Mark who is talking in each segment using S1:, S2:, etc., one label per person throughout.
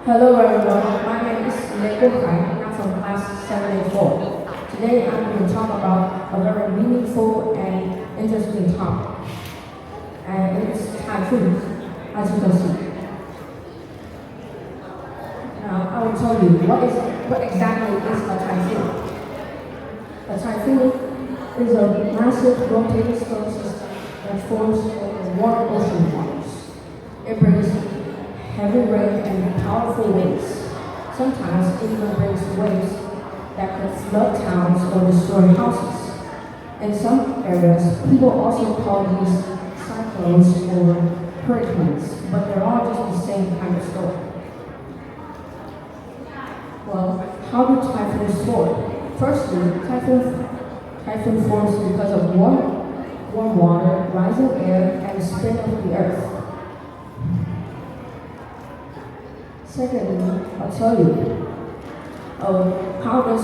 S1: Hello everyone, my name is Khánh. I'm from class 784. Today I'm going to talk about a very meaningful and interesting topic. And it's typhoon, as you can see. Now I will tell you what exactly is a typhoon. A typhoon is a massive rotating storm system that forms over warm ocean waters. It brings heavy rain and powerful winds. Sometimes it even brings waves that could flood towns or destroy houses. In some areas, people also call these cyclones or hurricanes, but they're all just the same kind of storm. Well, how do typhoons form? Firstly, typhoon forms because of warm water, rising air, and the spin of the earth. Secondly, I'll tell you how do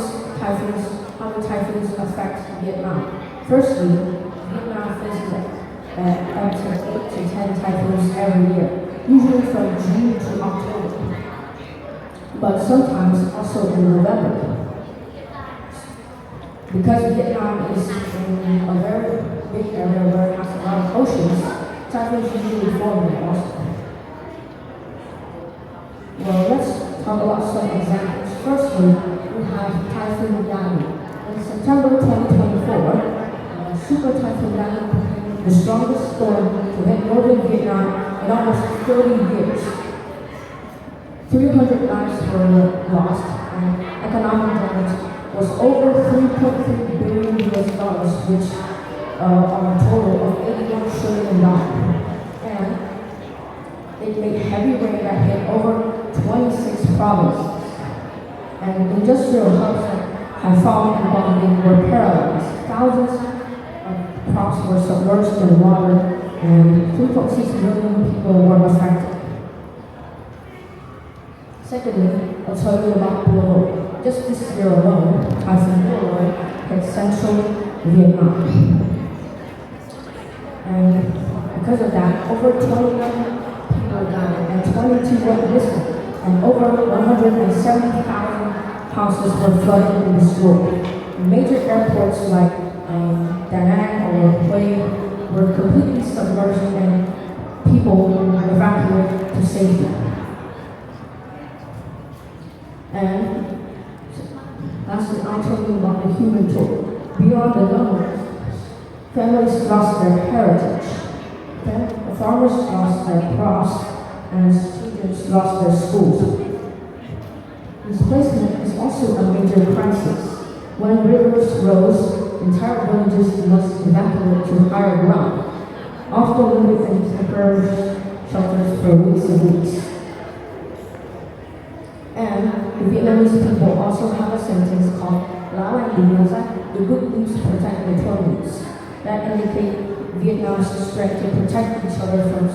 S1: typhoons affect Vietnam. Firstly, Vietnam faces up to 8 to 10 typhoons every year, usually from June to October, but sometimes also in November. Because Vietnam is in a very big area where it has a lot of oceans, typhoons usually form there also. Well, let's talk about some examples. Firstly, we have Typhoon Yanni. In September 2024, Super Typhoon Yanni became the strongest storm to hit northern Vietnam in almost 30 years. 300 lives were lost, and economic damage was over $3.3 billion, which are a total of $81 trillion. And it made heavy rain that hit over 26 provinces. And industrial hubs that had fallen in Vọng were paralyzed. Thousands of crops were submerged in water, and 3.6 million people were affected. Secondly, I'll tell you about Bồ. Just this year alone, Typhoon Bồ hit central Vietnam. And because of that, over 29 people died and 22 were missing, and over 170,000 houses were flooded and destroyed. Major airports like Da Nang or Hue were completely submerged and people were evacuated to safety. And lastly, I'll tell you about the human toll. Beyond the numbers, families lost their heritage, the farmers lost their crops, and students lost their schools. Displacement is also a major crisis. When rivers rose, entire villages must evacuate to higher ground, often living in temporary shelters for weeks and weeks. And the Vietnamese people also have a sentence called "Lão Anh Bình Nhà Giặc," the good news protect the poor news, that indicate Vietnam's strength to protect each other from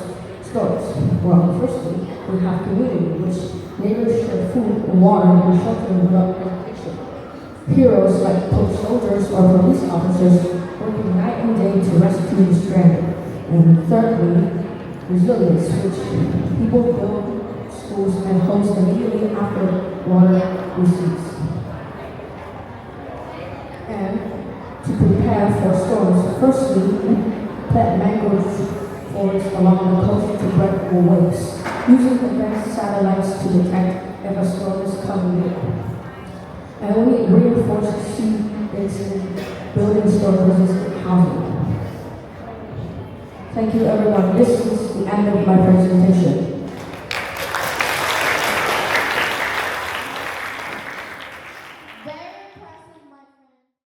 S1: storms. Well, firstly, we have community, which neighbors share food and water and shelter without protection. Heroes like soldiers or police officers working night and day to rescue the stranded. And thirdly, resilience, which people build schools and homes immediately after water recedes. And to prepare for storms, firstly, plant mangroves forests along the coast to break waves, using advanced satellites to detect if a storm is coming in. And we need reinforced sea basins, building storm-resistant housing. Thank you, everyone. This is the end of my presentation.